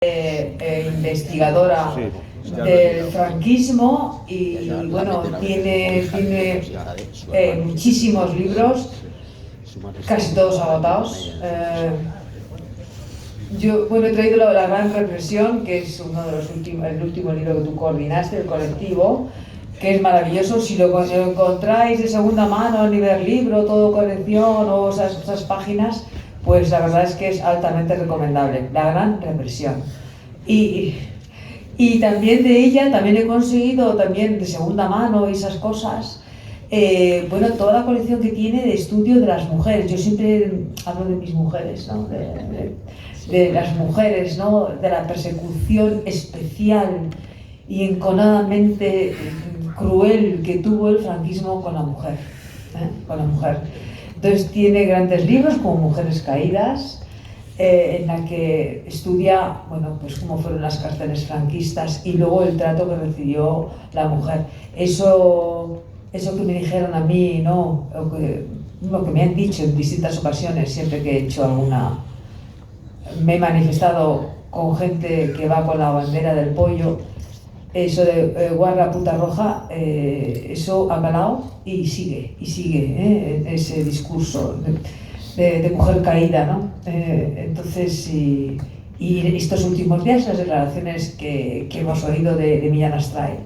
investigadora del franquismo y bueno, tiene muchísimos libros, casi todos agotados. Yo he traído La Gran Represión, que es uno de los el último libro que tú coordinaste, el colectivo, que es maravilloso. Si lo encontráis de segunda mano en Iberlibro, todo colección o esas páginas, pues la verdad es que es altamente recomendable. La Gran Represión. Y también de ella también he conseguido, también de segunda mano y esas cosas, toda la colección que tiene de estudio de las mujeres. Yo siempre hablo de mis mujeres, ¿no? De las mujeres, ¿no? De la persecución especial y enconadamente cruel que tuvo el franquismo con la mujer, con la mujer. Entonces tiene grandes libros como Mujeres Caídas, en la que estudia, pues cómo fueron las cárceles franquistas y luego el trato que recibió la mujer. Eso que me dijeron a mí, ¿no? Lo que me han dicho en distintas ocasiones, siempre que he hecho me he manifestado con gente que va con la bandera del pollo, eso de guarda puta roja, eso ha calado y sigue ese discurso de mujer caída, ¿no? Entonces, y estos últimos días las declaraciones que hemos oído de Millán Astray,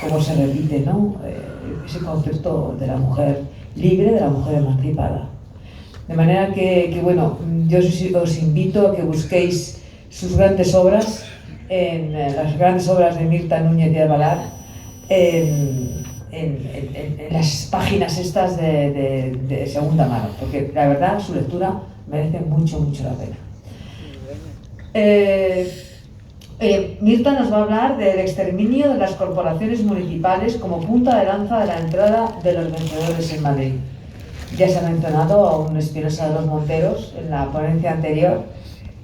cómo se repite, ¿no? Ese concepto de la mujer libre, de la mujer emancipada. De manera que yo os invito a que busquéis sus grandes obras, en las grandes obras de Mirta Núñez de Albalar, en las páginas estas de segunda mano, porque la verdad su lectura merece mucho la pena. Mirta nos va a hablar del exterminio de las corporaciones municipales como punta de lanza de la entrada de los vencedores en Madrid. Ya se ha mencionado a un Espinosa de los Monteros en la ponencia anterior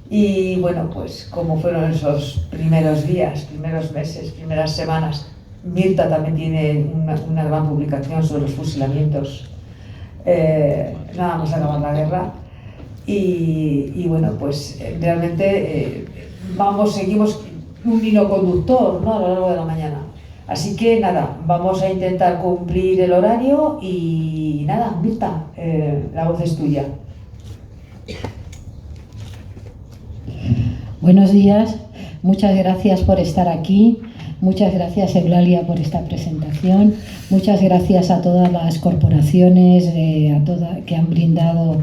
y pues cómo fueron esos primeros días, primeros meses, primeras semanas. Mirta también tiene una gran publicación sobre los fusilamientos nada más acabar la guerra y realmente seguimos un hilo conductor, ¿no? A lo largo de la mañana. Así que nada, vamos a intentar cumplir el horario y nada, Mirta, la voz es tuya. Buenos días, muchas gracias por estar aquí. Muchas gracias, Eulalia, por esta presentación. Muchas gracias a todas las corporaciones que han brindado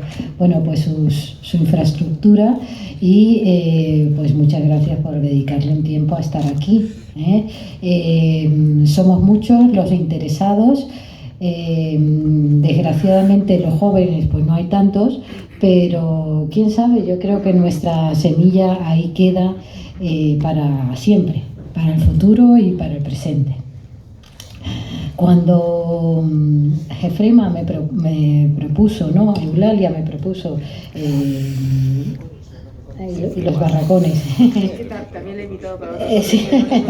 su infraestructura y muchas gracias por dedicarle un tiempo a estar aquí. Somos muchos los interesados. Desgraciadamente los jóvenes no hay tantos, pero quién sabe, yo creo que nuestra semilla ahí queda para siempre, para el futuro y para el presente. Cuando Jefrema me propuso, ¿no? Eulalia me propuso y los barracones. También le he invitado para otras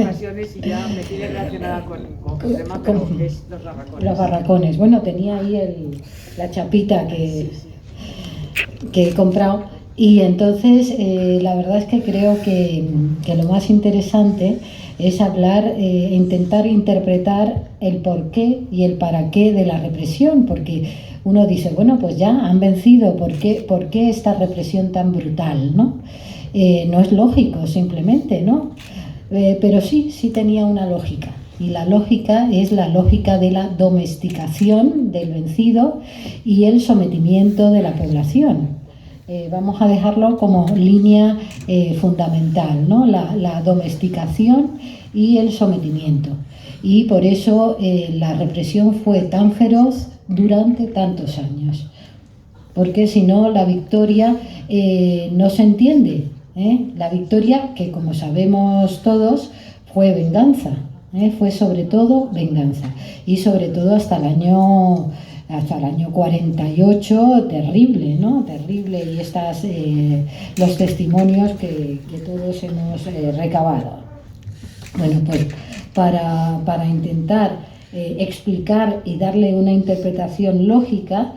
ocasiones y ya me tiene relacionada con Jefrema, pero es los barracones. Los barracones. Bueno, tenía ahí la chapita que he comprado. Y entonces, la verdad es que creo que lo más interesante es hablar, intentar interpretar el porqué y el para qué de la represión, porque uno dice, pues ya han vencido, ¿por qué esta represión tan brutal, ¿no? No es lógico, simplemente, ¿no? Pero sí tenía una lógica, y la lógica es la lógica de la domesticación del vencido y el sometimiento de la población. Vamos a dejarlo como línea fundamental, ¿no? La domesticación y el sometimiento. Y por eso la represión fue tan feroz durante tantos años. Porque si no, la victoria no se entiende. La victoria, que como sabemos todos, fue venganza. Fue sobre todo venganza. Y sobre todo hasta el año 48, terrible, ¿no? Terrible, y los testimonios que todos hemos recabado. Pues para intentar explicar y darle una interpretación lógica,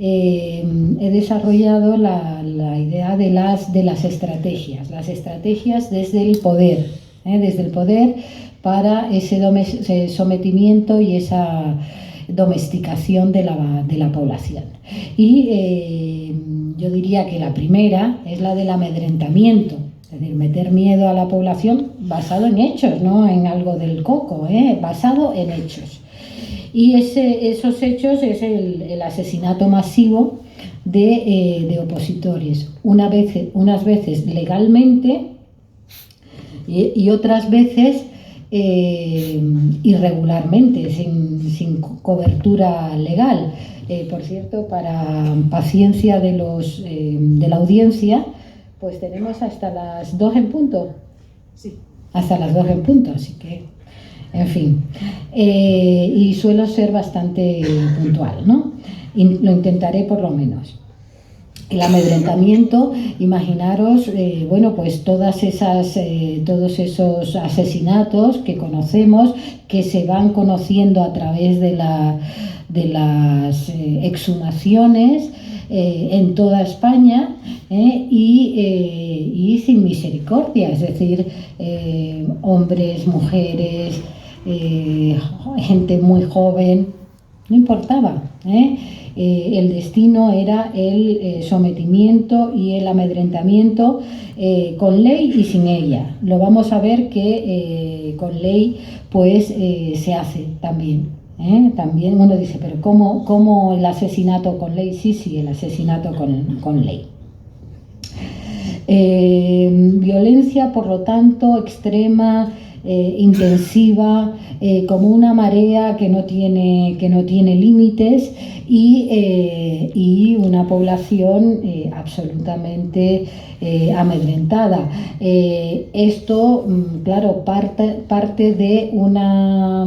he desarrollado la idea de las estrategias desde el poder para ese sometimiento y esa domesticación de la población. Y yo diría que la primera es la del amedrentamiento, es decir, meter miedo a la población basado en hechos, no en algo del coco, basado en hechos. Y esos hechos es el asesinato masivo de opositores, unas veces legalmente y otras veces irregularmente, sin cobertura legal. Por cierto, para paciencia de la audiencia, pues tenemos hasta las 2 en punto. Sí. Hasta las 2 en punto, así que, en fin. Y suelo ser bastante puntual, ¿no? Y lo intentaré por lo menos. El amedrentamiento, imaginaros, bueno, pues todos esos asesinatos que conocemos, que se van conociendo a través de las exhumaciones en toda España, y sin misericordia, es decir, hombres, mujeres, gente muy joven, no importaba, el destino era el sometimiento y el amedrentamiento, con ley y sin ella. Lo vamos a ver que con ley pues se hace también. También uno dice, pero ¿cómo el asesinato con ley? Sí, el asesinato con ley. Violencia, por lo tanto, extrema, intensiva, como una marea que no tiene límites, y una población absolutamente amedrentada. Esto, claro, parte de una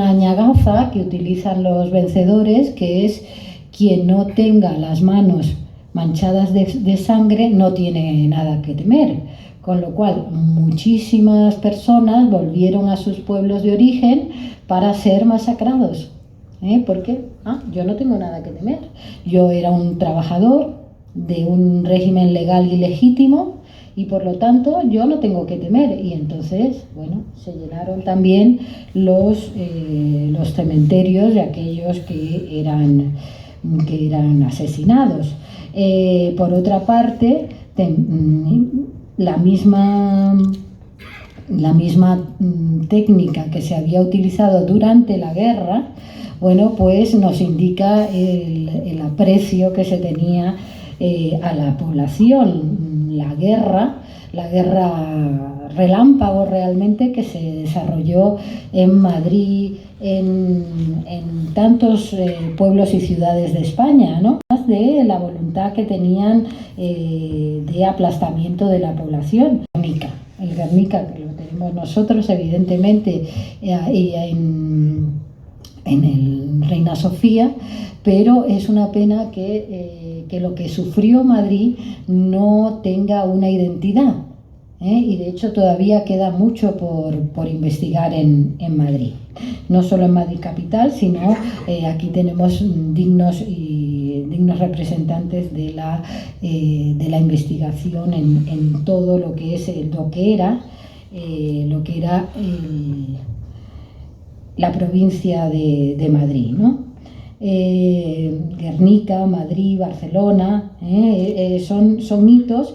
añagaza que utilizan los vencedores, que es quien no tenga las manos manchadas de sangre no tiene nada que temer. Con lo cual, muchísimas personas volvieron a sus pueblos de origen para ser masacrados. ¿Por qué? Yo no tengo nada que temer. Yo era un trabajador de un régimen legal y legítimo y por lo tanto yo no tengo que temer. Y entonces, bueno, se llenaron también los cementerios de aquellos que eran asesinados. Por otra parte, la misma técnica que se había utilizado durante la guerra, bueno, pues nos indica el aprecio que se tenía a la población. La guerra relámpago realmente, que se desarrolló en Madrid, en tantos pueblos y ciudades de España, ¿no? De la voluntad que tenían de aplastamiento de la población. El Guernica, que lo tenemos nosotros, evidentemente, y en el Reina Sofía, pero es una pena que lo que sufrió Madrid no tenga una identidad. Y de hecho todavía queda mucho por investigar en Madrid. No solo en Madrid capital, sino aquí tenemos dignos representantes de la investigación en todo lo que es lo que era la provincia de Madrid, ¿no? Guernica, Madrid, Barcelona, son hitos,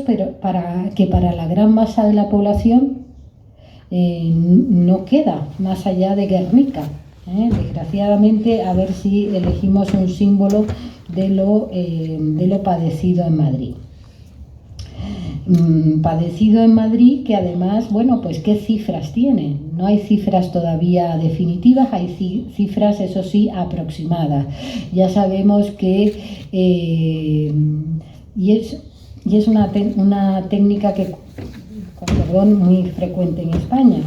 pero para la gran masa de la población no queda más allá de Guernica. Desgraciadamente, a ver si elegimos un símbolo de lo padecido en Madrid. Padecido en Madrid, que además, bueno, pues ¿qué cifras tiene? No hay cifras todavía definitivas, hay cifras, eso sí, aproximadas. Ya sabemos que, y es una técnica que, con perdón, muy frecuente en España,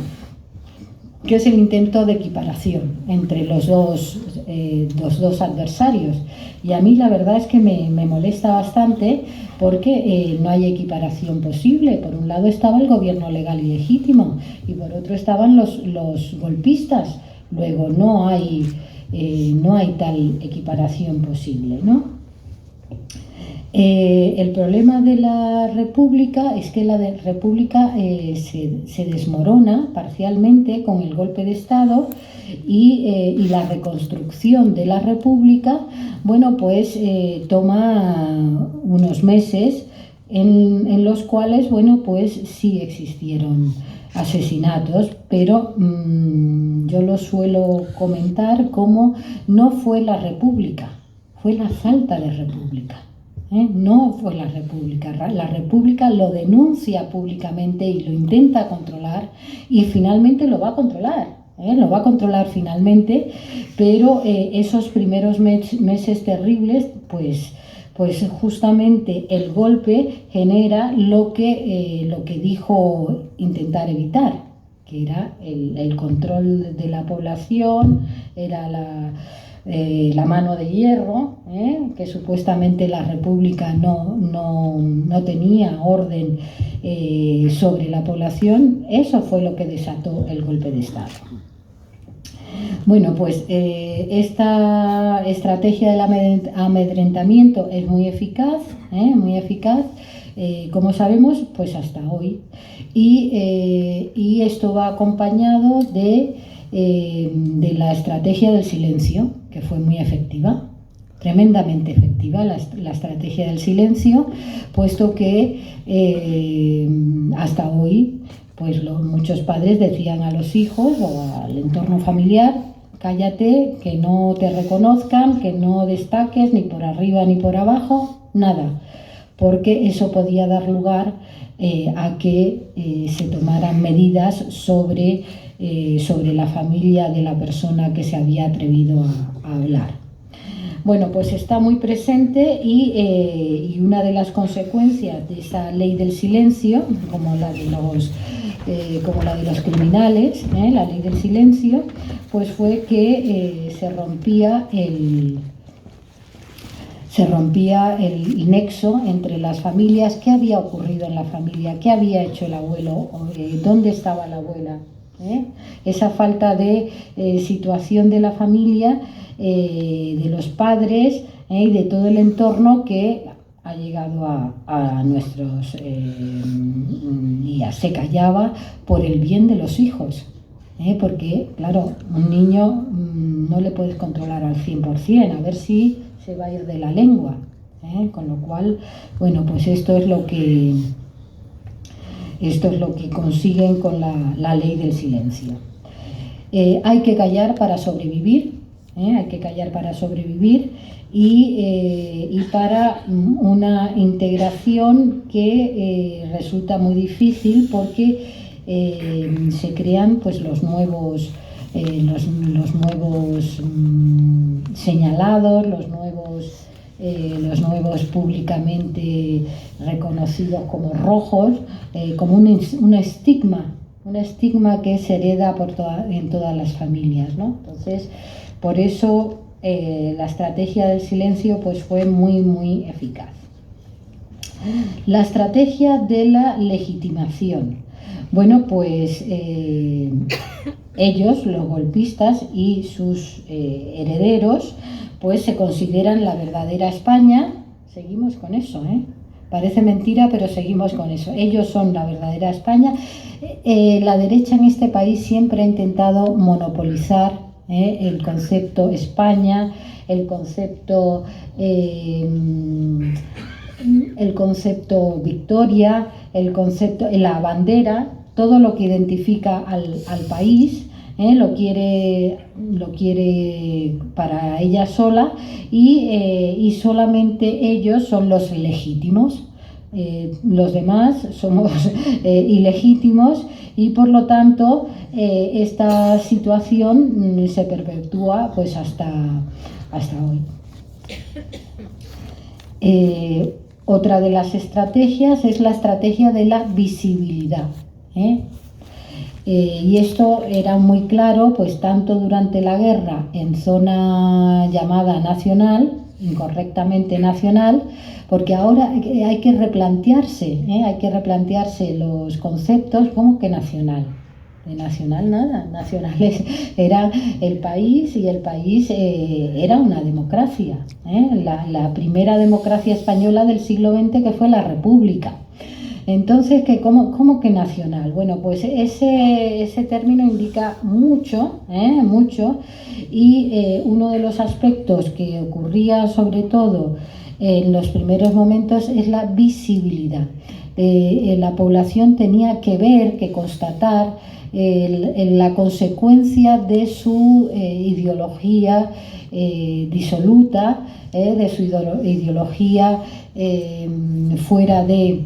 que es el intento de equiparación entre los dos adversarios. Y a mí la verdad es que me molesta bastante, porque no hay equiparación posible. Por un lado estaba el gobierno legal y legítimo y por otro estaban los golpistas. Luego no hay no hay tal equiparación posible, ¿no? El problema de la República es que la República se desmorona parcialmente con el golpe de Estado y la reconstrucción de la República, bueno, pues toma unos meses en los cuales, bueno, pues sí existieron asesinatos, pero yo lo suelo comentar como no fue la República, fue la falta de República. No fue la República lo denuncia públicamente y lo intenta controlar y finalmente lo va a controlar, finalmente, pero esos primeros meses terribles, pues justamente el golpe genera lo que dijo intentar evitar, que era el control de la población, era la mano de hierro, que supuestamente la República no tenía orden sobre la población. Eso fue lo que desató el golpe de Estado. Bueno, pues esta estrategia del amedrentamiento es muy eficaz, como sabemos, pues hasta hoy. Y esto va acompañado de la estrategia del silencio, que fue muy efectiva, tremendamente efectiva la estrategia del silencio, puesto que hasta hoy pues muchos padres decían a los hijos o al entorno familiar: cállate, que no te reconozcan, que no destaques ni por arriba ni por abajo, nada, porque eso podía dar lugar a que se tomaran medidas sobre la familia de la persona que se había atrevido a hablar. Bueno, pues está muy presente y una de las consecuencias de esa ley del silencio, como la de los criminales, la ley del silencio, pues fue que se rompía el nexo entre las familias. ¿Qué había ocurrido en la familia? ¿Qué había hecho el abuelo? ¿Dónde estaba la abuela? Esa falta de situación de la familia, de los padres y de todo el entorno que ha llegado a nuestros días. Se callaba por el bien de los hijos, porque, claro, un niño no le puedes controlar al 100%, a ver si se va a ir de la lengua, con lo cual, bueno, pues esto es lo que consiguen con la ley del silencio. Hay que callar para sobrevivir, y para una integración que resulta muy difícil porque se crean pues los nuevos señalados, los nuevos públicamente reconocidos como rojos, como un estigma que se hereda en todas las familias, ¿no? Entonces, por eso la estrategia del silencio pues fue muy, muy eficaz. La estrategia de la legitimación. Bueno, pues ellos, los golpistas y sus herederos, pues se consideran la verdadera España. Seguimos con eso, parece mentira, pero seguimos con eso. Ellos son la verdadera España. La derecha en este país siempre ha intentado monopolizar el concepto España, el concepto Victoria, la bandera, todo lo que identifica al país. Lo quiere para ella sola y solamente ellos son los legítimos. Los demás somos ilegítimos y por lo tanto esta situación se perpetúa pues hasta hoy. Otra de las estrategias es la estrategia de la visibilidad. Y esto era muy claro, pues tanto durante la guerra en zona llamada nacional, incorrectamente nacional, porque ahora hay que replantearse los conceptos como que nacional. de nacional nada. Nacionales era el país, y el país era una democracia, la primera democracia española del siglo XX, que fue la República. Entonces, ¿cómo que nacional? Bueno, pues ese término indica mucho, mucho, y uno de los aspectos que ocurría sobre todo en los primeros momentos es la visibilidad. La población tenía que ver, que constatar la consecuencia de su ideología disoluta, de su ideología fuera del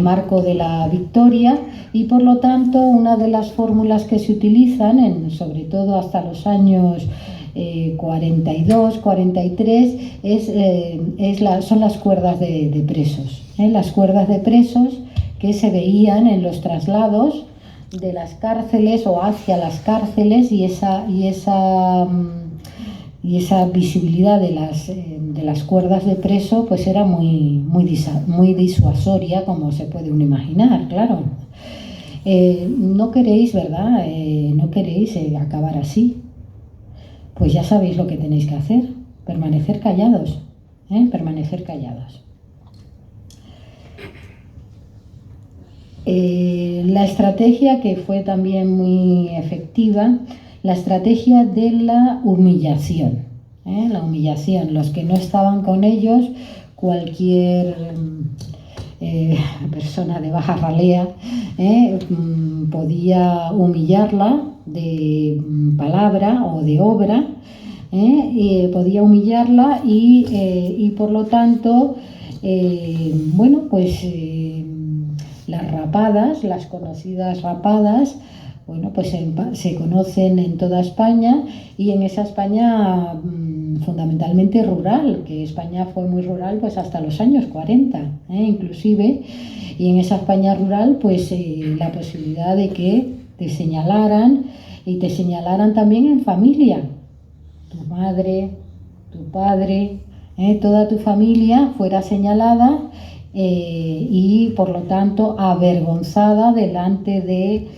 marco de la victoria, y por lo tanto una de las fórmulas que se utilizan, sobre todo hasta los años 42, 43, son las cuerdas de presos. Las cuerdas de presos que se veían en los traslados de las cárceles o hacia las cárceles, y esa visibilidad de las cuerdas de preso pues era muy disuasoria, como se puede uno imaginar, claro. No queréis, ¿verdad? No queréis acabar así. Pues ya sabéis lo que tenéis que hacer: permanecer callados, permanecer callados. La estrategia que fue también muy efectiva, la estrategia de la humillación. La humillación. Los que no estaban con ellos, cualquier persona de baja ralea podía humillarla de palabra o de obra, podía humillarla, y por lo tanto, bueno, pues las rapadas, las conocidas rapadas, bueno, pues se conocen en toda España, y en esa España fundamentalmente rural, que España fue muy rural pues hasta los años 40, inclusive, y en esa España rural pues la posibilidad de que te señalaran, y te señalaran también en familia, tu madre, tu padre, toda tu familia fuera señalada, y por lo tanto avergonzada delante de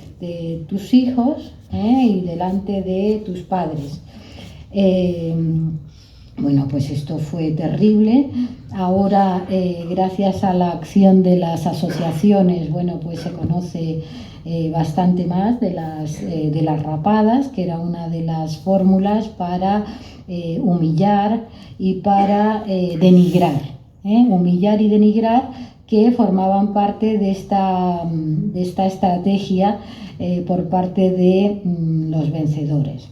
tus hijos y delante de tus padres. Bueno, pues esto fue terrible. Ahora, gracias a la acción de las asociaciones, bueno, pues se conoce bastante más de las rapadas, que era una de las fórmulas para humillar y para denigrar. Humillar y denigrar, que formaban parte de esta estrategia por parte de los vencedores.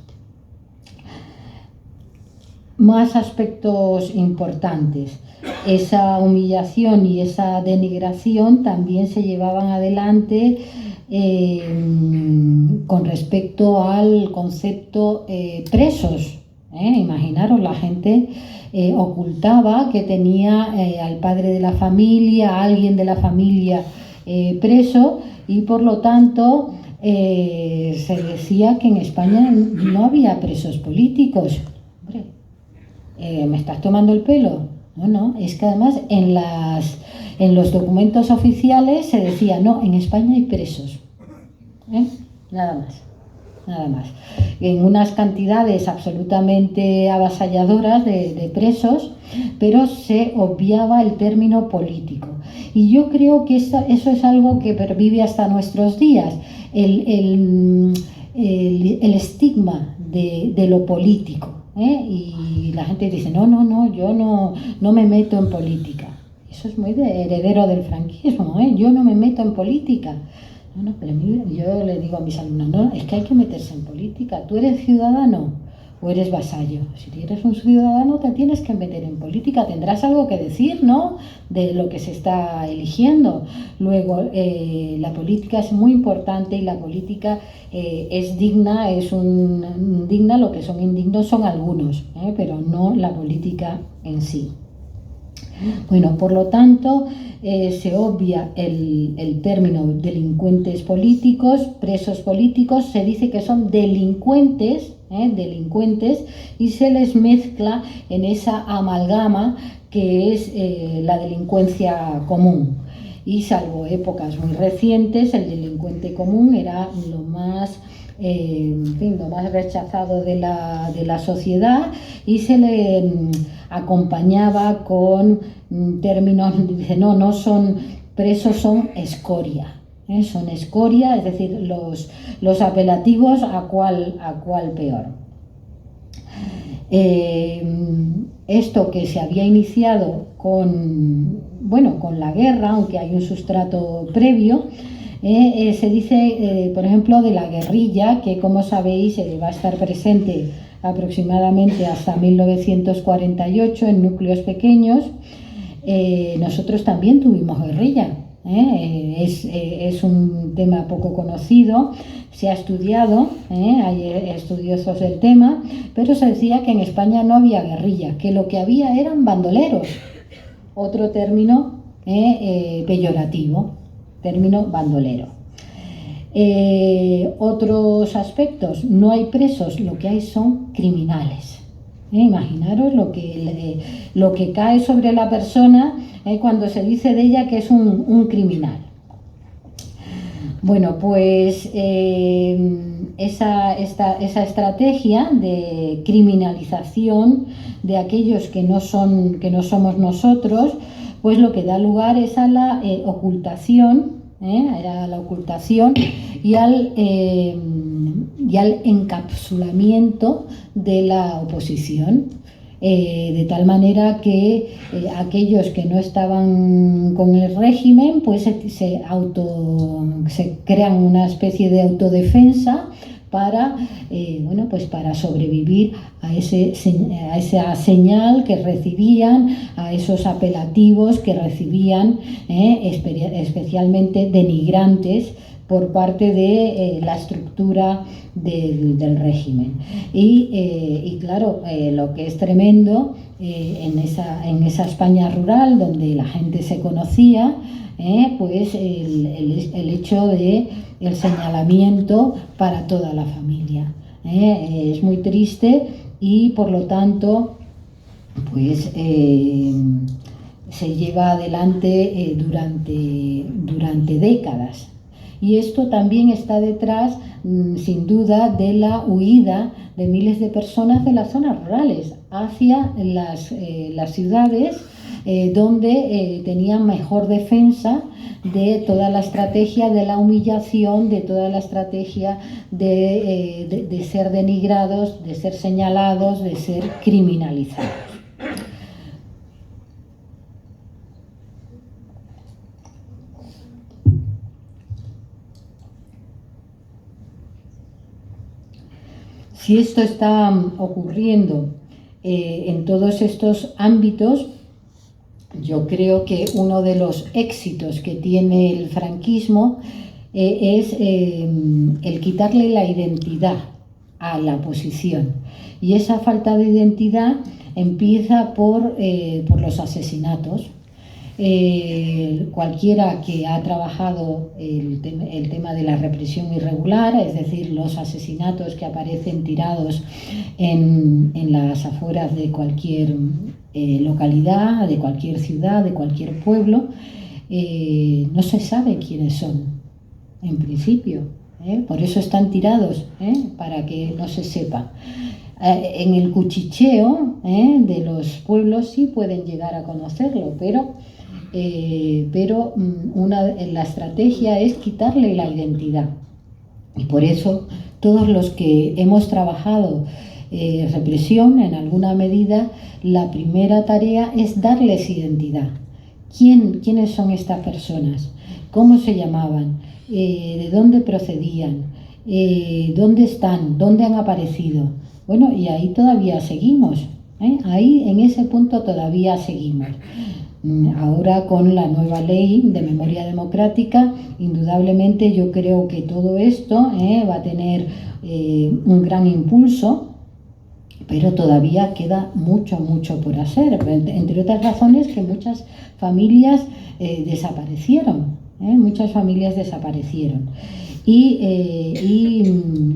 Más aspectos importantes. Esa humillación y esa denigración también se llevaban adelante con respecto al concepto presos. Imaginaros, la gente ocultaba que tenía al padre de la familia, a alguien de la familia preso, y por lo tanto se decía que en España no había presos políticos. Hombre, ¿me estás tomando el pelo? No, es que además en los documentos oficiales se decía, no, en España hay presos. Nada más. En unas cantidades absolutamente avasalladoras de presos, pero se obviaba el término político. Y yo creo que eso es algo que pervive hasta nuestros días, el estigma de lo político. Y la gente dice, no, yo no me meto en política. Eso es muy heredero del franquismo, yo no me meto en política. No, pero yo le digo a mis alumnos, no, es que hay que meterse en política. ¿Tú eres ciudadano o eres vasallo? Si eres un ciudadano te tienes que meter en política, tendrás algo que decir, ¿no?, de lo que se está eligiendo. Luego, la política es muy importante, y la política es digna, digna, lo que son indignos son algunos, pero no la política en sí. Bueno, por lo tanto, se obvia el término delincuentes políticos, presos políticos, se dice que son delincuentes, y se les mezcla en esa amalgama que es la delincuencia común. y salvo épocas muy recientes, el delincuente común era lo más, en fin, lo más rechazado de la sociedad, y se le acompañaba con términos, dice, no son presos, son escoria. Son escoria, es decir, los apelativos a cuál peor. Esto que se había iniciado con la guerra, aunque hay un sustrato previo, se dice, por ejemplo, de la guerrilla, que como sabéis va a estar presente aproximadamente hasta 1948 en núcleos pequeños. Nosotros también tuvimos guerrilla. Es un tema poco conocido, se ha estudiado, hay estudiosos del tema, pero se decía que en España no había guerrilla, que lo que había eran bandoleros, otro término peyorativo, término bandolero. Otros aspectos, no hay presos, lo que hay son criminales. Imaginaros lo que cae sobre la persona cuando se dice de ella que es un criminal. Bueno, pues esa estrategia de criminalización de aquellos que no somos nosotros, pues lo que da lugar es a la ocultación, y al encapsulamiento de la oposición, de tal manera que aquellos que no estaban con el régimen pues se crean una especie de autodefensa para sobrevivir a esa señal que recibían, a esos apelativos que recibían, especialmente denigrantes por parte de la estructura del régimen. Y claro, lo que es tremendo en esa España rural donde la gente se conocía, pues el hecho de el señalamiento para toda la familia. Es muy triste y por lo tanto pues se lleva adelante durante décadas. Y esto también está detrás, sin duda, de la huida de miles de personas de las zonas rurales hacia las ciudades, donde tenían mejor defensa de toda la estrategia de la humillación, de toda la estrategia de ser denigrados, de ser señalados, de ser criminalizados. Si esto está ocurriendo en todos estos ámbitos, yo creo que uno de los éxitos que tiene el franquismo es el quitarle la identidad a la oposición. Y esa falta de identidad empieza por los asesinatos. Cualquiera que ha trabajado el tema de la represión irregular, es decir, los asesinatos que aparecen tirados en las afueras de cualquier localidad, de cualquier ciudad, de cualquier pueblo, no se sabe quiénes son, en principio. Por eso están tirados, para que no se sepa. En el cuchicheo de los pueblos sí pueden llegar a conocerlo, pero la estrategia es quitarle la identidad. Y por eso todos los que hemos trabajado represión, en alguna medida, la primera tarea es darles identidad. ¿Quiénes son estas personas? ¿Cómo se llamaban? ¿De dónde procedían? ¿Dónde están? ¿Dónde han aparecido? Bueno, y ahí todavía seguimos. Ahí, en ese punto, todavía seguimos. Ahora, con la nueva ley de memoria democrática, indudablemente yo creo que todo esto va a tener un gran impulso, pero todavía queda mucho por hacer, entre otras razones que muchas familias desaparecieron. Muchas familias desaparecieron. Y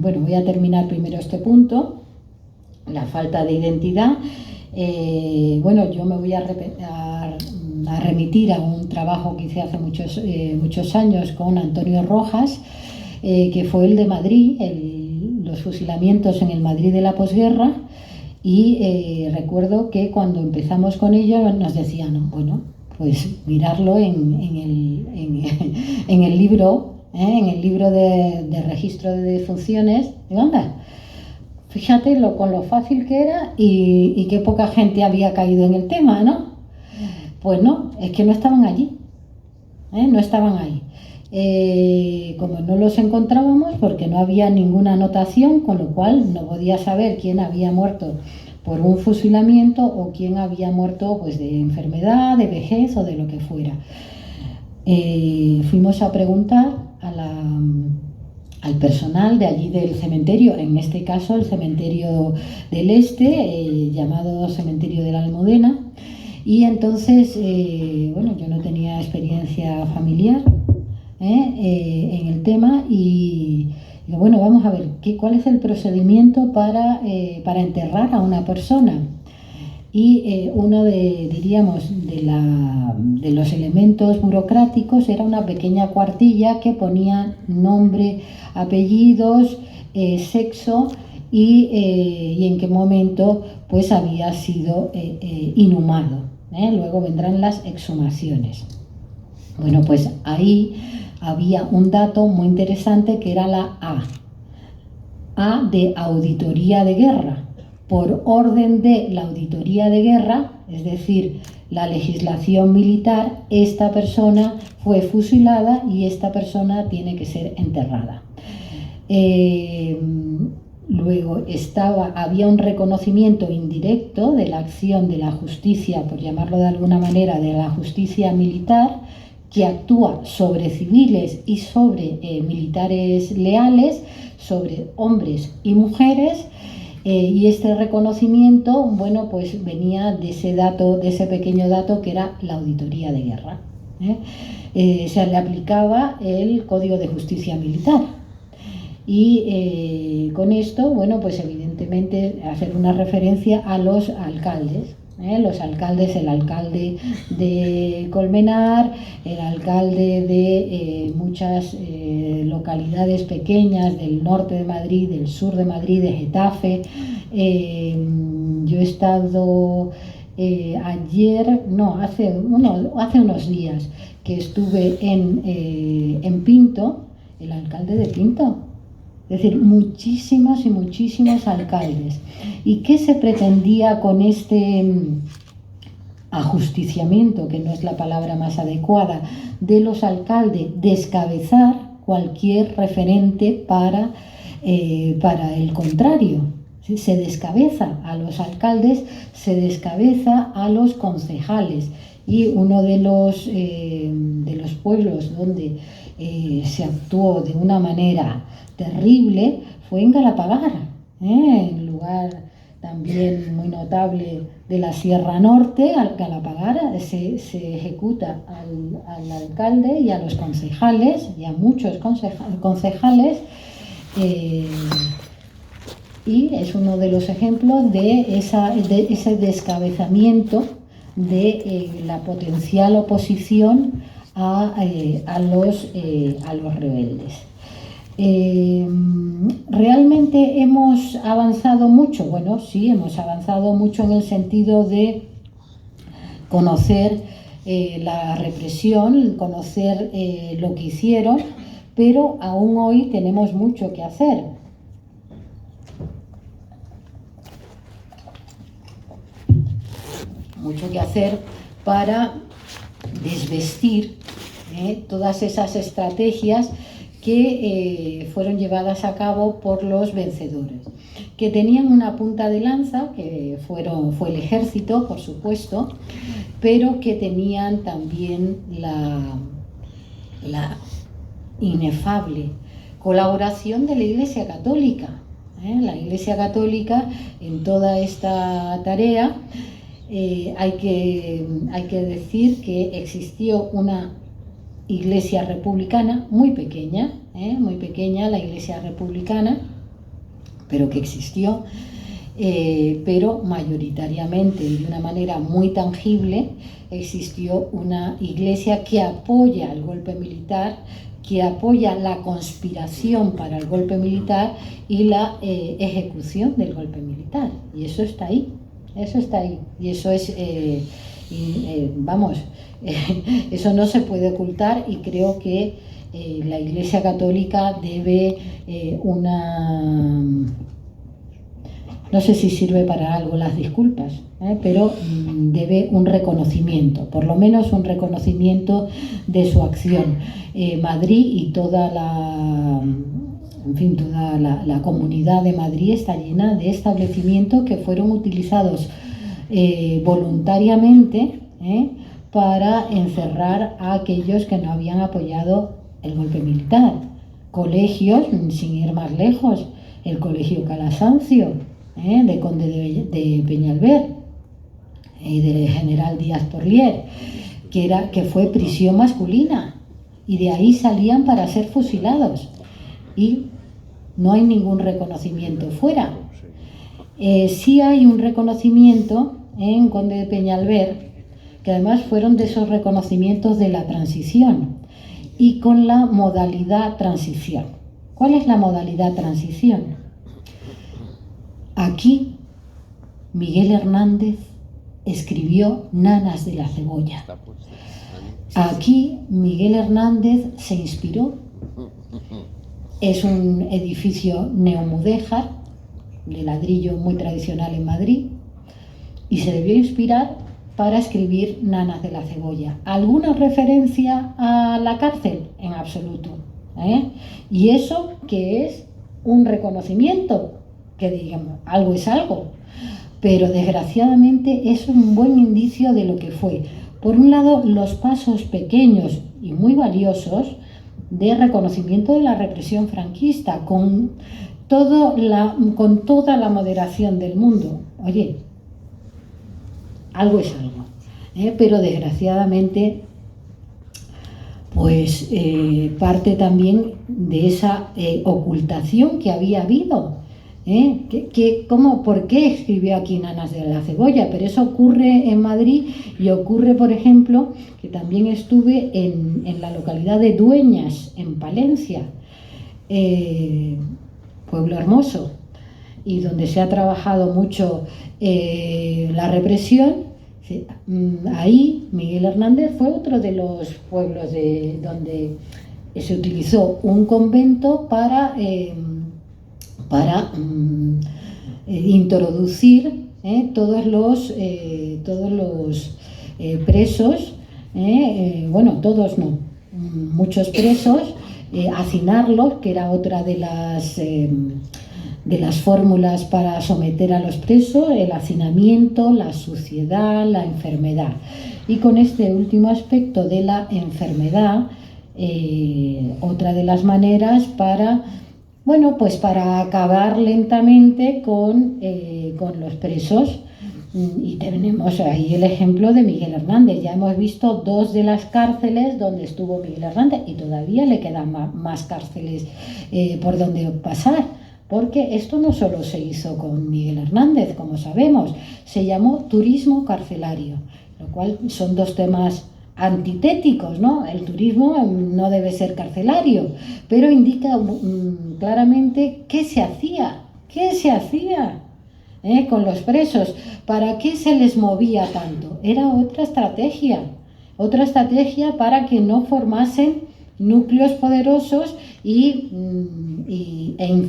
bueno, voy a terminar primero este punto, la falta de identidad. Bueno, yo me voy a remitir a un trabajo que hice hace muchos años con Antonio Rojas, que fue el de Madrid, los fusilamientos en el Madrid de la posguerra. Y recuerdo que cuando empezamos con ello nos decían, bueno, pues mirarlo en el libro, en el libro de registro de defunciones. Digo, anda, fíjate con lo fácil que era y qué poca gente había caído en el tema, ¿no? Pues no, es que no estaban allí, no estaban ahí. Como no los encontrábamos porque no había ninguna anotación, con lo cual no podía saber quién había muerto por un fusilamiento o quién había muerto pues de enfermedad, de vejez o de lo que fuera. Fuimos a preguntar al personal de allí del cementerio, en este caso el cementerio del Este, llamado Cementerio de la Almudena, y entonces, bueno, yo no tenía experiencia familiar en el tema y digo, bueno, vamos a ver, ¿cuál es el procedimiento para enterrar a una persona? Y uno diríamos, de los elementos burocráticos era una pequeña cuartilla que ponía nombre, apellidos, sexo y en qué momento pues había sido inhumado. Luego vendrán las exhumaciones. Bueno, pues ahí había un dato muy interesante que era la A de auditoría de guerra. Por orden de la auditoría de guerra, es decir, la legislación militar, esta persona fue fusilada y esta persona tiene que ser enterrada. Luego había un reconocimiento indirecto de la acción de la justicia, por llamarlo de alguna manera, de la justicia militar, que actúa sobre civiles y sobre militares leales, sobre hombres y mujeres, y este reconocimiento, bueno, pues venía de ese pequeño dato que era la auditoría de guerra. Se le aplicaba el Código de Justicia Militar. Y con esto, bueno, pues evidentemente hacer una referencia a los alcaldes. Los alcaldes, el alcalde de Colmenar, el alcalde de muchas localidades pequeñas del norte de Madrid, del sur de Madrid, de Getafe. Yo he estado hace unos días que estuve en Pinto, el alcalde de Pinto. Es decir, muchísimos y muchísimos alcaldes. ¿Y qué se pretendía con este ajusticiamiento, que no es la palabra más adecuada, de los alcaldes? Descabezar cualquier referente para el contrario. Se descabeza a los alcaldes, se descabeza a los concejales. Y uno de los pueblos donde se actuó de una manera terrible fue en Galapagar, un lugar también muy notable de la Sierra Norte. Al Galapagar se ejecuta al alcalde y a los concejales, y a muchos concejales, y es uno de los ejemplos de ese descabezamiento de la potencial oposición a los rebeldes. ¿Realmente hemos avanzado mucho? Bueno, sí, hemos avanzado mucho en el sentido de conocer la represión, conocer lo que hicieron, pero aún hoy tenemos mucho que hacer. Mucho que hacer para desvestir todas esas estrategias que fueron llevadas a cabo por los vencedores, que tenían una punta de lanza, que fue el ejército, por supuesto, pero que tenían también la inefable colaboración de la Iglesia Católica. La Iglesia Católica en toda esta tarea, hay que decir que existió una Iglesia republicana muy pequeña, la Iglesia republicana, pero que existió, pero mayoritariamente y de una manera muy tangible existió una iglesia que apoya el golpe militar, que apoya la conspiración para el golpe militar y la ejecución del golpe militar. Y eso está ahí, eso está ahí. Y eso es, vamos, eso no se puede ocultar, y creo que la Iglesia Católica debe no sé si sirve para algo las disculpas, pero debe un reconocimiento, por lo menos un reconocimiento de su acción. Madrid y toda la comunidad de Madrid está llena de establecimientos que fueron utilizados voluntariamente para encerrar a aquellos que no habían apoyado el golpe militar. Colegios, sin ir más lejos, el Colegio Calasancio, de Conde de Peñalver y del General Díaz Porlier, que fue prisión masculina, y de ahí salían para ser fusilados, y no hay ningún reconocimiento fuera. Sí hay un reconocimiento en Conde de Peñalver, que además fueron de esos reconocimientos de la transición, y con la modalidad transición. ¿Cuál es la modalidad transición? Aquí Miguel Hernández escribió Nanas de la Cebolla. Aquí Miguel Hernández se inspiró. Es un edificio neomudéjar, de ladrillo muy tradicional en Madrid, y se debió inspirar para escribir Nanas de la Cebolla. ¿Alguna referencia a la cárcel? En absoluto. Y eso que es un reconocimiento, que digamos, algo es algo, pero desgraciadamente es un buen indicio de lo que fue, por un lado, los pasos pequeños y muy valiosos de reconocimiento de la represión franquista, con toda la moderación del mundo. Oye, algo es algo, pero desgraciadamente pues parte también de esa ocultación que había habido. ¿Por qué escribió aquí Nanas de la Cebolla? Pero eso ocurre en Madrid, y ocurre, por ejemplo, que también estuve en la localidad de Dueñas, en Palencia, pueblo hermoso, y donde se ha trabajado mucho la represión. Ahí Miguel Hernández fue otro de los pueblos donde se utilizó un convento para introducir todos los presos, bueno, todos no, muchos presos, hacinarlos, que era otra de las fórmulas para someter a los presos, el hacinamiento, la suciedad, la enfermedad. Y con este último aspecto de la enfermedad, otra de las maneras para acabar lentamente con los presos. Y tenemos ahí el ejemplo de Miguel Hernández. Ya hemos visto 2 de las cárceles donde estuvo Miguel Hernández, y todavía le quedan más cárceles por donde pasar, porque esto no solo se hizo con Miguel Hernández, como sabemos, se llamó turismo carcelario, lo cual son 2 temas antitéticos, ¿no? El turismo no debe ser carcelario, pero indica claramente qué se hacía con los presos, para qué se les movía tanto. Era otra estrategia para que no formasen núcleos poderosos y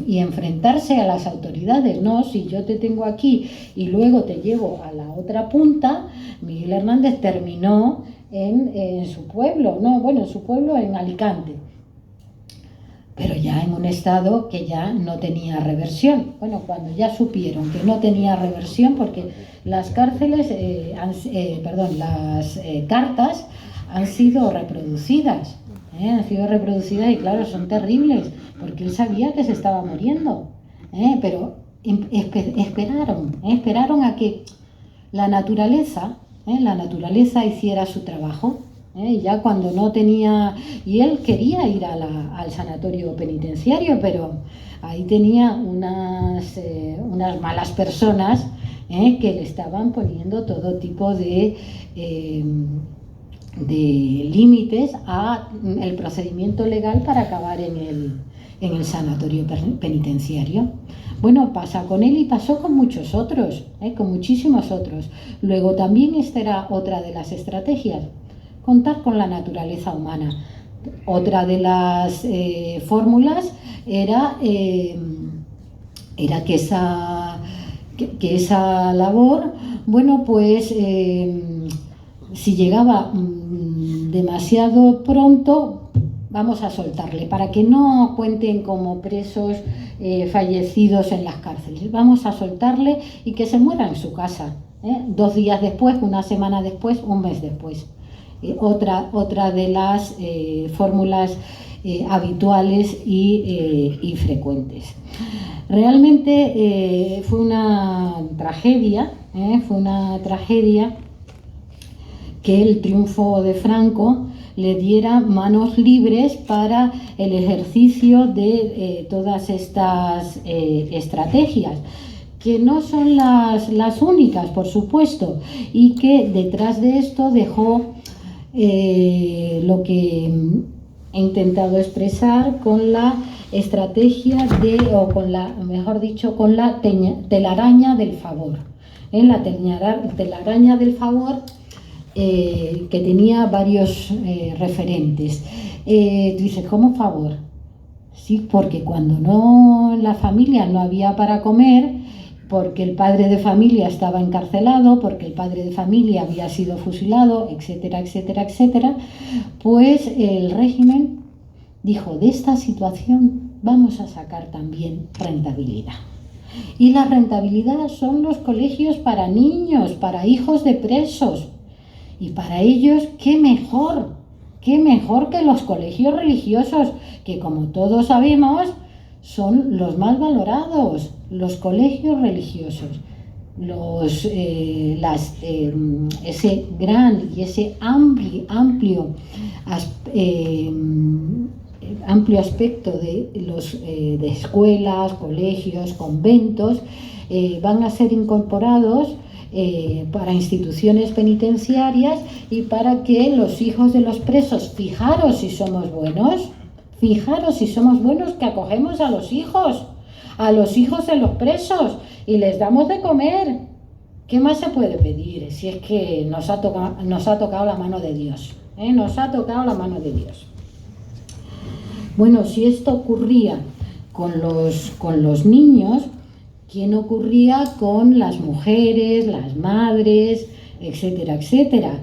enfrentarse a las autoridades. No, si yo te tengo aquí y luego te llevo a la otra punta. Miguel Hernández terminó en su pueblo, en Alicante, pero ya en un estado que ya no tenía reversión. Bueno, cuando ya supieron que no tenía reversión, porque las cárceles, las cartas han sido reproducidas, y claro, son terribles, porque él sabía que se estaba muriendo, pero esperaron a que la naturaleza hiciera su trabajo. Ya cuando no tenía, y él quería ir al sanatorio penitenciario, pero ahí tenía unas malas personas que le estaban poniendo todo tipo de límites a el procedimiento legal para acabar en el sanatorio penitenciario. Bueno, pasa con él y pasó con muchos otros, con muchísimos otros. Luego también esta era otra de las estrategias, contar con la naturaleza humana. Otra de las fórmulas era que esa labor, bueno, pues si llegaba demasiado pronto, vamos a soltarle, para que no cuenten como presos fallecidos en las cárceles. Vamos a soltarle y que se muera en su casa, 2 días después, una semana después, un mes después. Otra de las fórmulas habituales y frecuentes. Realmente fue una tragedia que el triunfo de Franco le diera manos libres para el ejercicio de todas estas estrategias, que no son las únicas, por supuesto, y que detrás de esto dejó lo que he intentado expresar con la estrategia con la telaraña del favor. La telaraña del favor que tenía varios referentes. Tú dices, ¿cómo favor? Sí, porque cuando en la familia no había para comer, porque el padre de familia estaba encarcelado, porque el padre de familia había sido fusilado, etcétera, etcétera, etcétera, pues el régimen dijo, de esta situación vamos a sacar también rentabilidad. Y la rentabilidad son los colegios para niños, para hijos de presos. Y para ellos, qué mejor que los colegios religiosos, que como todos sabemos, son los más valorados, los colegios religiosos. Ese gran y ese amplio aspecto de escuelas, colegios, conventos, van a ser incorporados para instituciones penitenciarias y para que los hijos de los presos, fijaros si somos buenos, que acogemos a los hijos de los presos y les damos de comer. ¿Qué más se puede pedir si es que nos ha tocado la mano de Dios? Nos ha tocado la mano de Dios. Bueno, si esto ocurría con los niños, ¿quién ocurría con las mujeres, las madres, etcétera, etcétera?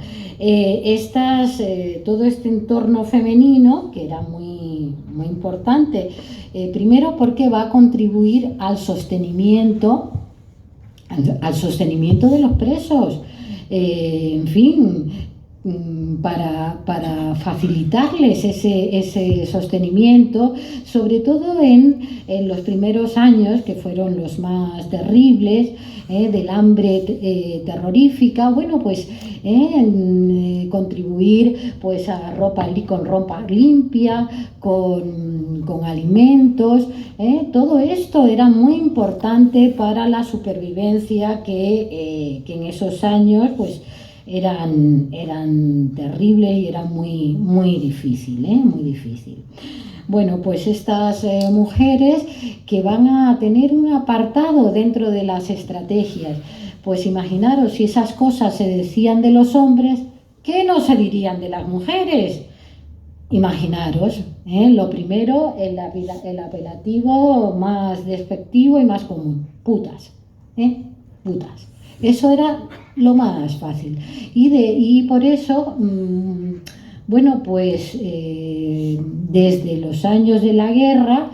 Todo este entorno femenino, que era muy, muy importante, primero porque va a contribuir al sostenimiento de los presos, en fin, para facilitarles ese sostenimiento, sobre todo en los primeros años, que fueron los más terribles, del hambre terrorífica. Bueno, pues contribuir pues con ropa limpia, con alimentos, todo esto era muy importante para la supervivencia que en esos años pues eran terribles y era muy, muy difícil, muy difícil. Bueno, pues estas mujeres que van a tener un apartado dentro de las estrategias, pues imaginaros si esas cosas se decían de los hombres, ¿qué no se dirían de las mujeres? Imaginaros, lo primero, el apelativo más despectivo y más común, putas, putas. Eso era lo más fácil. Y por eso, bueno, pues desde los años de la guerra,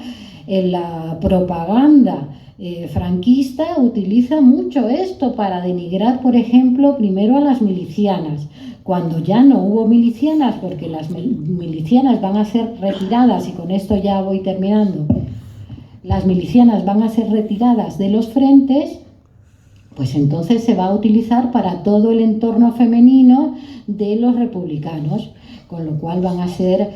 la propaganda franquista utiliza mucho esto para denigrar, por ejemplo, primero a las milicianas. Cuando ya no hubo milicianas, porque las milicianas van a ser retiradas, y con esto ya voy terminando, las milicianas van a ser retiradas de los frentes, pues entonces se va a utilizar para todo el entorno femenino de los republicanos, con lo cual van a ser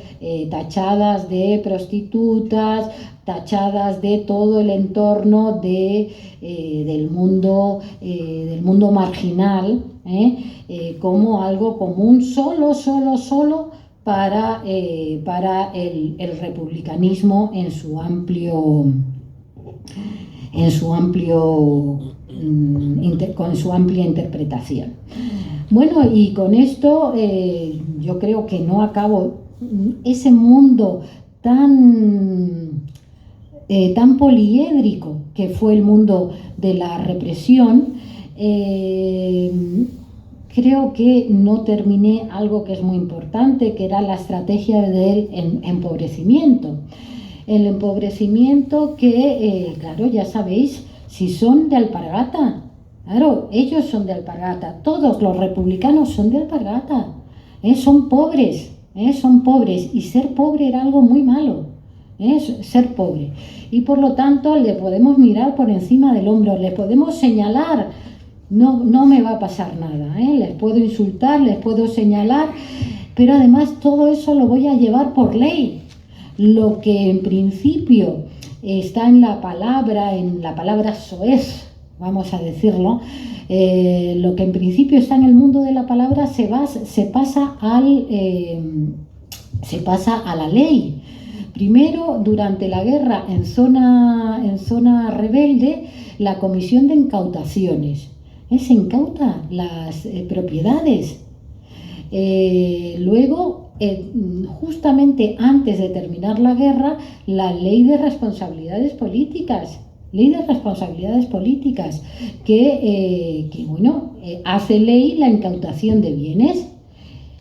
tachadas de prostitutas, tachadas de todo el entorno del mundo marginal, como algo común solo para el republicanismo en su con su amplia interpretación. Bueno, y con esto yo creo que no acabo ese mundo tan poliédrico que fue el mundo de la represión. Creo que no terminé algo que es muy importante, que era la estrategia del empobrecimiento. El empobrecimiento que, claro, ya sabéis, si son de Alpargata, claro, ellos son de Alpargata, todos los republicanos son de Alpargata, son pobres, y ser pobre era algo muy malo, ser pobre. Y por lo tanto le podemos mirar por encima del hombro, le podemos señalar, no me va a pasar nada, les puedo insultar, les puedo señalar, pero además todo eso lo voy a llevar por ley. Lo que en principio está en la palabra soez, vamos a decirlo, lo que en principio está en el mundo de la palabra se pasa a la ley. Primero, durante la guerra en zona rebelde, la comisión de incautaciones. Se incauta las propiedades. Luego, justamente antes de terminar la guerra, la ley de responsabilidades políticas, que hace ley la incautación de bienes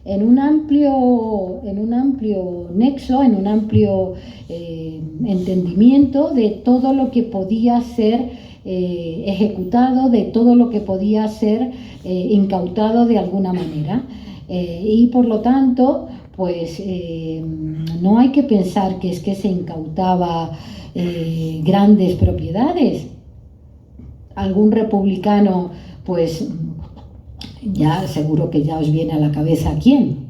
en un amplio nexo, en un amplio entendimiento de todo lo que podía ser ejecutado, de todo lo que podía ser incautado de alguna manera. Y por lo tanto, pues no hay que pensar que es que se incautaba grandes propiedades. Algún republicano, pues ya seguro que ya os viene a la cabeza quién,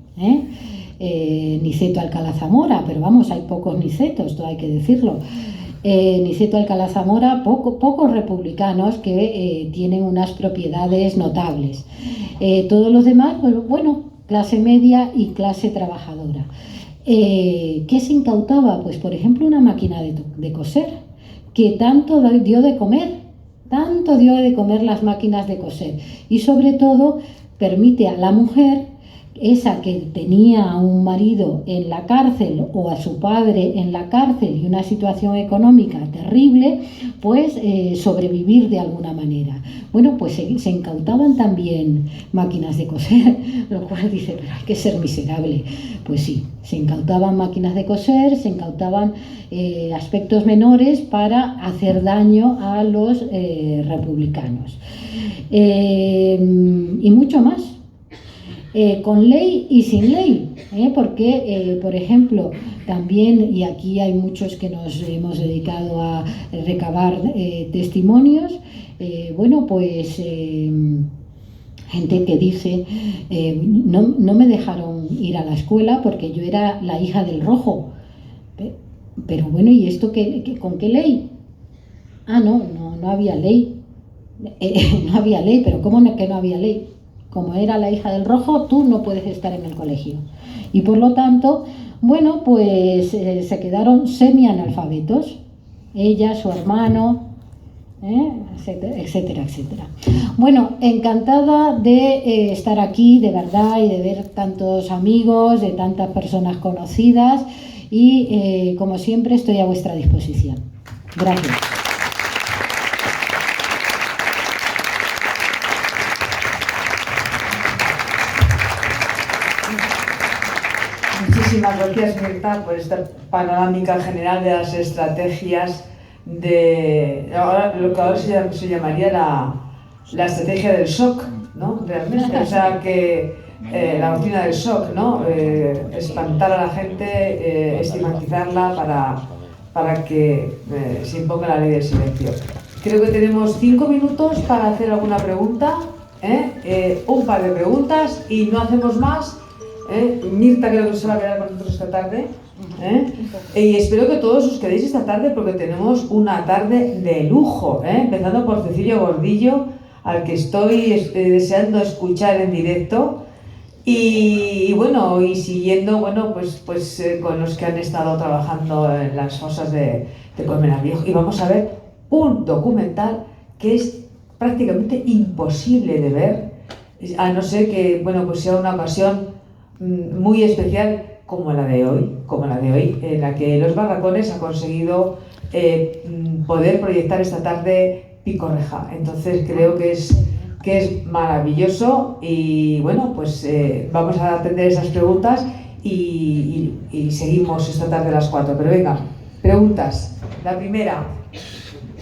Niceto Alcalá Zamora, pero vamos, hay pocos Nicetos, todo hay que decirlo. Niceto Alcalá Zamora, pocos republicanos que tienen unas propiedades notables. Todos los demás, bueno, clase media y clase trabajadora. ¿Qué se incautaba? Pues por ejemplo una máquina de coser, que tanto dio de comer las máquinas de coser, y sobre todo permite a la mujer, esa que tenía a un marido en la cárcel o a su padre en la cárcel y una situación económica terrible, pues sobrevivir de alguna manera. Bueno, pues se incautaban también máquinas de coser, lo cual dice, pero hay que ser miserable. Pues sí, se incautaban máquinas de coser, se incautaban aspectos menores para hacer daño a los republicanos. Y mucho más. Con ley y sin ley, porque, por ejemplo, también, y aquí hay muchos que nos hemos dedicado a recabar testimonios, bueno, pues gente que dice, no me dejaron ir a la escuela porque yo era la hija del rojo. Pero bueno, ¿y esto con qué ley? No había ley. No había ley, pero ¿cómo que no había ley? Como era la hija del rojo, tú no puedes estar en el colegio. Y por lo tanto, bueno, pues se quedaron semianalfabetos. Ella, su hermano, etcétera, etcétera. Bueno, encantada de estar aquí, de verdad, y de ver tantos amigos, de tantas personas conocidas. Y como siempre, estoy a vuestra disposición. Gracias. Muchísimas gracias, Mirta, por esta panorámica general de las estrategias de lo que ahora se llamaría la estrategia del shock, ¿no? Realmente, o sea, que la doctrina del shock, ¿no? Espantar a la gente, estigmatizarla para que se imponga la ley del silencio. Creo que tenemos 5 minutos para hacer alguna pregunta, un par de preguntas y no hacemos más. Mirta creo que se va a quedar con nosotros esta tarde. Y espero que todos os quedéis esta tarde porque tenemos una tarde de lujo, empezando por Cecilio Gordillo, al que estoy deseando escuchar en directo. Y bueno, y siguiendo, bueno, pues con los que han estado trabajando en las fosas de Colmenar Viejo. Y vamos a ver un documental que es prácticamente imposible de ver, a no ser que, bueno, pues sea una ocasión muy especial como la de hoy, en la que Los Barracones ha conseguido poder proyectar esta tarde Picorreja. Entonces creo que es maravilloso y bueno, pues vamos a atender esas preguntas y seguimos esta tarde a las 4. Pero venga, preguntas. La primera,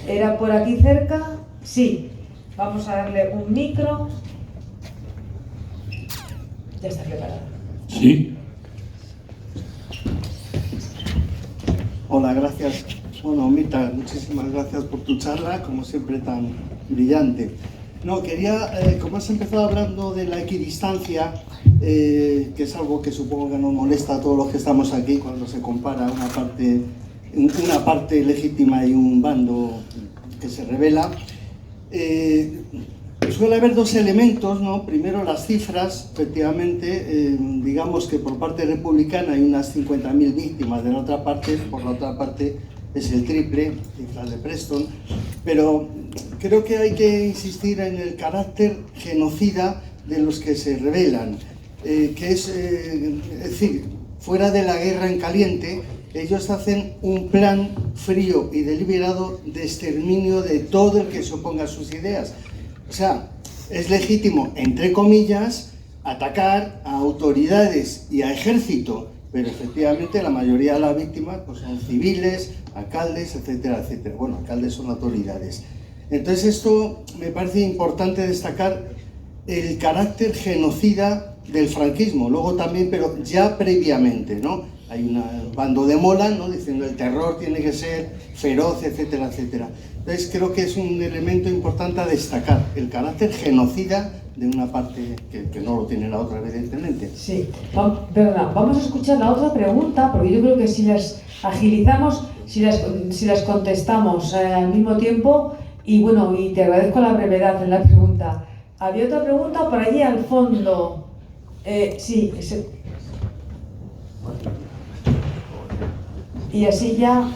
¿era por aquí cerca? Sí. Vamos a darle un micro. Ya está preparado. Sí. Hola, gracias. Bueno, Mirta, muchísimas gracias por tu charla, como siempre tan brillante. No, quería, como has empezado hablando de la equidistancia, que es algo que supongo que nos molesta a todos los que estamos aquí cuando se compara una parte legítima y un bando que se revela, suele haber dos elementos, ¿no? Primero las cifras, efectivamente, digamos que por parte republicana hay unas 50.000 víctimas, de la otra parte, por la otra parte es el triple, cifras de Preston, pero creo que hay que insistir en el carácter genocida de los que se rebelan, que es decir, fuera de la guerra en caliente, ellos hacen un plan frío y deliberado de exterminio de todo el que se oponga a sus ideas. O sea, es legítimo, entre comillas, atacar a autoridades y a ejército, pero efectivamente la mayoría de las víctimas pues, son civiles, alcaldes, etcétera, etcétera. Bueno, alcaldes son autoridades. Entonces esto me parece importante destacar el carácter genocida del franquismo, luego también, pero ya previamente, ¿no? Hay un bando de mola, ¿no? Diciendo el terror tiene que ser feroz, etcétera, etcétera. Entonces creo que es un elemento importante a destacar, el carácter genocida de una parte que no lo tiene la otra, evidentemente. Sí, perdona, vamos a escuchar la otra pregunta, porque yo creo que si las agilizamos, si las contestamos al mismo tiempo, y bueno, y te agradezco la brevedad en la pregunta. Había otra pregunta por allí al fondo. Sí, y así ya...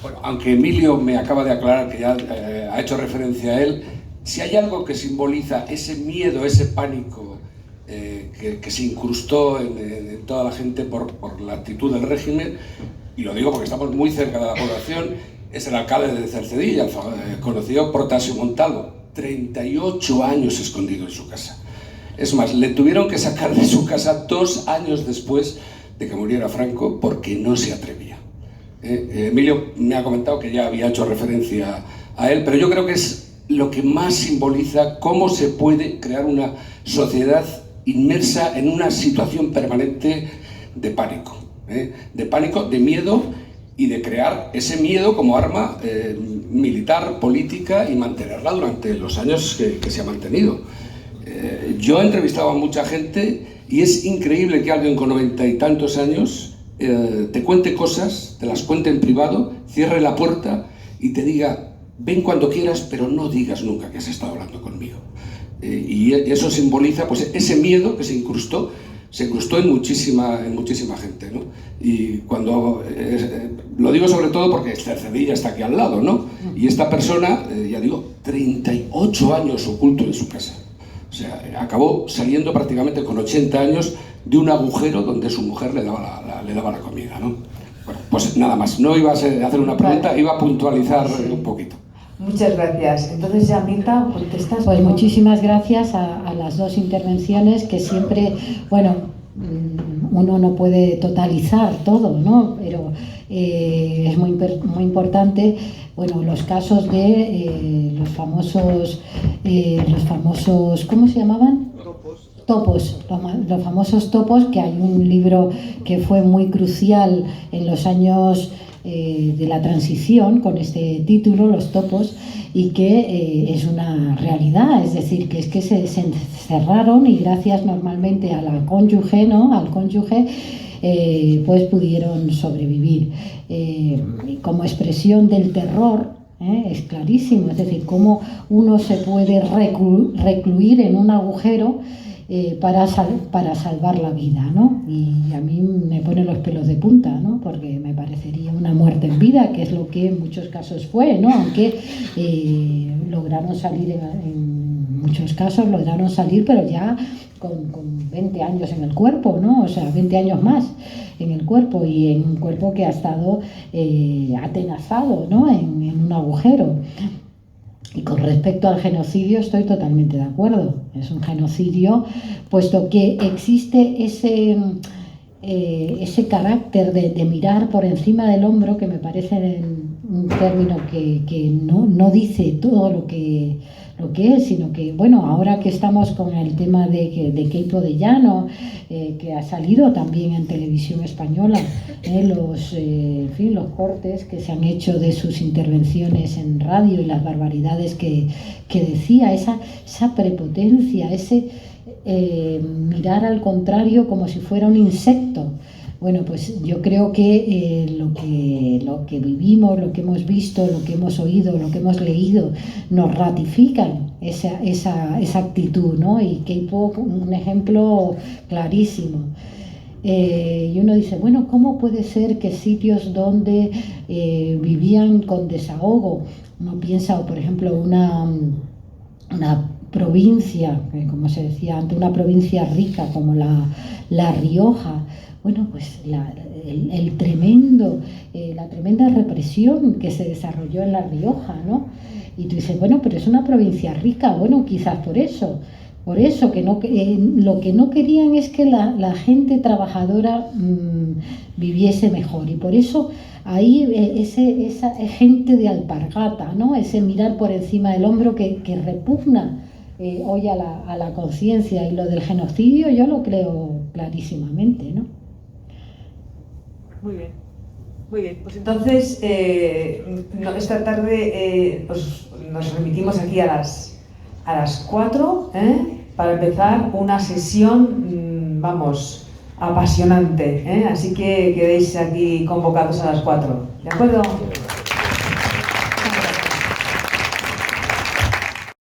Bueno, aunque Emilio me acaba de aclarar que ya ha hecho referencia a él, si hay algo que simboliza ese miedo, ese pánico que se incrustó en toda la gente por la actitud del régimen, y lo digo porque estamos muy cerca de la población, es el alcalde de Cercedilla, el conocido Protásio Montalvo, 38 años escondido en su casa. Es más, le tuvieron que sacar de su casa 2 años después de que muriera Franco porque no se atrevía. Emilio me ha comentado que ya había hecho referencia a él, pero yo creo que es lo que más simboliza cómo se puede crear una sociedad inmersa en una situación permanente de pánico, de miedo y de crear ese miedo como arma militar, política y mantenerla durante los años que se ha mantenido. Yo he entrevistado a mucha gente y es increíble que alguien con 90 y tantos años te cuente cosas, te las cuente en privado, cierre la puerta y te diga, ven cuando quieras, pero no digas nunca que has estado hablando conmigo. Y eso simboliza pues, ese miedo que se incrustó en muchísima gente, ¿no? Y cuando, lo digo sobre todo porque Cercedilla está aquí al lado, ¿no? Y esta persona, ya digo, 38 años oculto en su casa. O sea, acabó saliendo prácticamente con 80 años de un agujero donde su mujer le daba la comida, ¿no? Bueno, pues nada más, no iba a hacer una pregunta, iba a puntualizar un poquito. Muchas gracias. Entonces, ya, Mirta, contestas. Pues muchísimas gracias a las dos intervenciones, que siempre, bueno, uno no puede totalizar todo, ¿no? Pero es muy importante, bueno, los casos de los famosos, ¿cómo se llamaban? Topos, los famosos topos, que hay un libro que fue muy crucial en los años de la transición con este título, Los topos, y que es una realidad, es decir, que es que se encerraron y gracias normalmente a la cónyuge, ¿no? Al cónyuge, pues pudieron sobrevivir. Como expresión del terror, es clarísimo, es decir, cómo uno se puede recluir en un agujero para salvar la vida, ¿no? Y a mí me pone los pelos de punta, ¿no? Porque me parecería una muerte en vida, que es lo que en muchos casos fue, ¿no? Aunque lograron salir, en muchos casos lograron salir, pero ya con 20 años en el cuerpo, ¿no? O sea, 20 años más en el cuerpo, y en un cuerpo que ha estado atenazado, ¿no? En un agujero. Y con respecto al genocidio estoy totalmente de acuerdo. Es un genocidio, puesto que existe ese carácter de mirar por encima del hombro, que me parece un término que no dice todo lo que es, sino que, bueno, ahora que estamos con el tema de Queipo de Llano, que ha salido también en televisión española, los cortes que se han hecho de sus intervenciones en radio y las barbaridades que decía, esa prepotencia, ese mirar al contrario como si fuera un insecto. Bueno, pues yo creo que lo que vivimos, lo que hemos visto, lo que hemos oído, lo que hemos leído, nos ratifican esa actitud, ¿no? Y Queipo, un ejemplo clarísimo. Y uno dice, bueno, ¿cómo puede ser que sitios donde vivían con desahogo, uno piensa, por ejemplo, una provincia, como se decía antes, una provincia rica como la Rioja, bueno, pues la tremenda represión que se desarrolló en La Rioja, ¿no? Y tú dices, bueno, pero es una provincia rica, bueno, quizás por eso que lo que no querían es que la gente trabajadora viviese mejor, y por eso ahí esa gente de alpargata, ¿no? Ese mirar por encima del hombro que repugna hoy a la conciencia, y lo del genocidio yo lo creo clarísimamente, ¿no? Muy bien, muy bien. Pues entonces, esta tarde nos remitimos aquí a las 4, para empezar una sesión, vamos, apasionante, así que quedéis aquí convocados a las 4, ¿de acuerdo?